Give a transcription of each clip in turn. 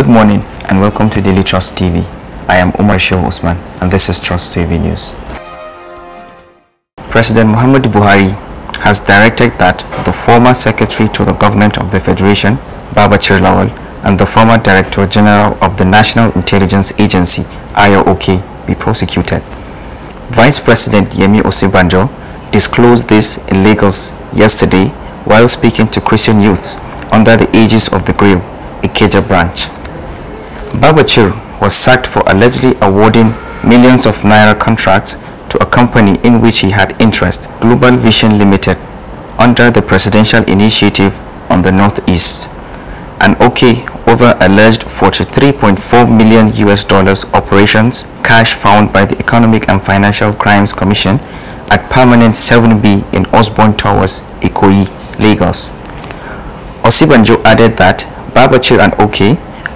Good morning and welcome to Daily Trust TV. I am Umar Shehu Usman and this is Trust TV News. President Muhammadu Buhari has directed that the former Secretary to the Government of the Federation, Babachir Lawal, and the former Director General of the National Intelligence Agency, ASUU, be prosecuted. Vice President Yemi Osibanjo disclosed this in Lagos yesterday while speaking to Christian youths under the aegis of the Grill, Ikeja branch. Babachir was sacked for allegedly awarding millions of naira contracts to a company in which he had interest, Global Vision Limited, under the presidential initiative on the Northeast, and over alleged $43.4 million operations cash found by the Economic and Financial Crimes Commission at Permanent 7B in Osborne Towers, Ikoyi, Lagos. Osibanjo added that Babachir and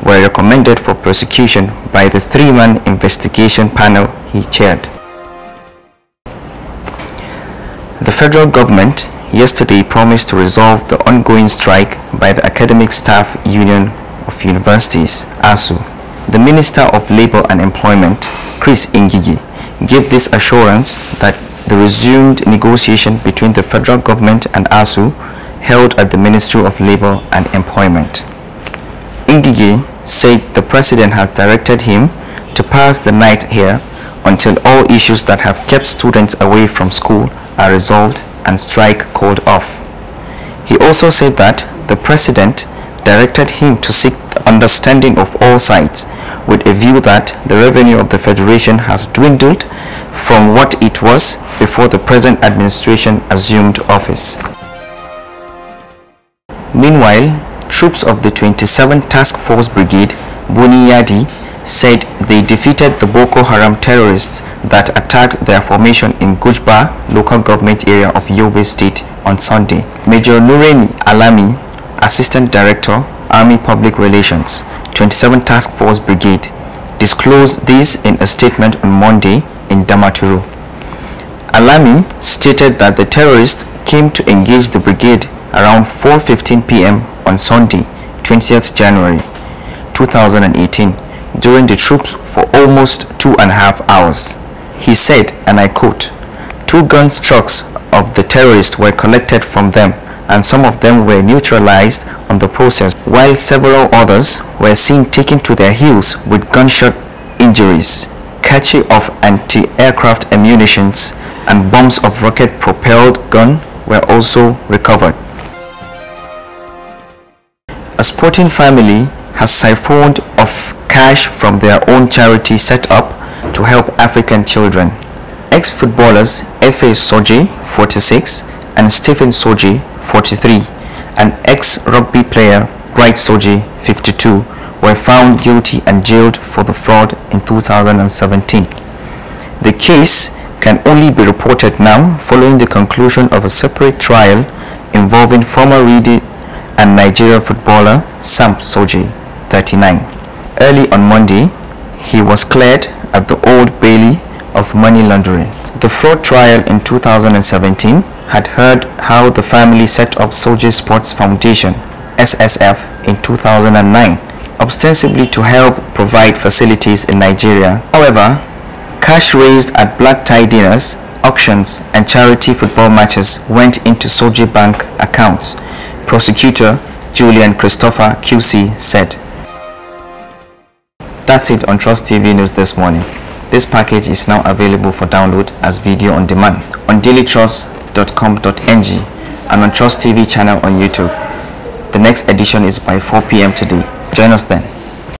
were recommended for prosecution by the three-man investigation panel he chaired. The federal government yesterday promised to resolve the ongoing strike by the Academic Staff Union of Universities, ASUU. The Minister of Labour and Employment, Chris Ngige, gave this assurance that the resumed negotiation between the federal government and ASUU held at the Ministry of Labour and Employment. Ngige said the president has directed him to pass the night here until all issues that have kept students away from school are resolved and strike called off. He also said that the president directed him to seek the understanding of all sides with a view that the revenue of the federation has dwindled from what it was before the present administration assumed office. Meanwhile, troops of the 27th Task Force Brigade, Buniyadi, said they defeated the Boko Haram terrorists that attacked their formation in Gujba local government area of Yobe State on Sunday. Major Nureni Alami, Assistant Director, Army Public Relations, 27th Task Force Brigade, disclosed this in a statement on Monday in Damaturu. Alami stated that the terrorists came to engage the brigade around 4:15 p.m. on Sunday, 20th January 2018, during the troops for almost 2.5 hours. He said, and I quote, "2 gun trucks of the terrorists were collected from them and some of them were neutralized on the process, while several others were seen taken to their heels with gunshot injuries. Cache of anti-aircraft ammunitions and bombs of rocket-propelled gun were also recovered." A sporting family has siphoned off cash from their own charity set up to help African children. Ex-footballers Efe Soje, 46, and Stephen Soje, 43, and ex-rugby player Bright Soje, 52, were found guilty and jailed for the fraud in 2017. The case can only be reported now following the conclusion of a separate trial involving former Reedy and Nigerian footballer Sam Soje, 39. Early on Monday, he was cleared at the Old Bailey of money laundering. The fraud trial in 2017 had heard how the family set up Soje Sports Foundation, SSF, in 2009, ostensibly to help provide facilities in Nigeria. However, cash raised at black tie dinners, auctions, and charity football matches went into Soje Bank accounts, Prosecutor Julian Christopher QC said. That's it on Trust TV News this morning. This package is now available for download as video on demand on dailytrust.com.ng and on Trust TV channel on YouTube. The next edition is by 4 p.m. today. Join us then.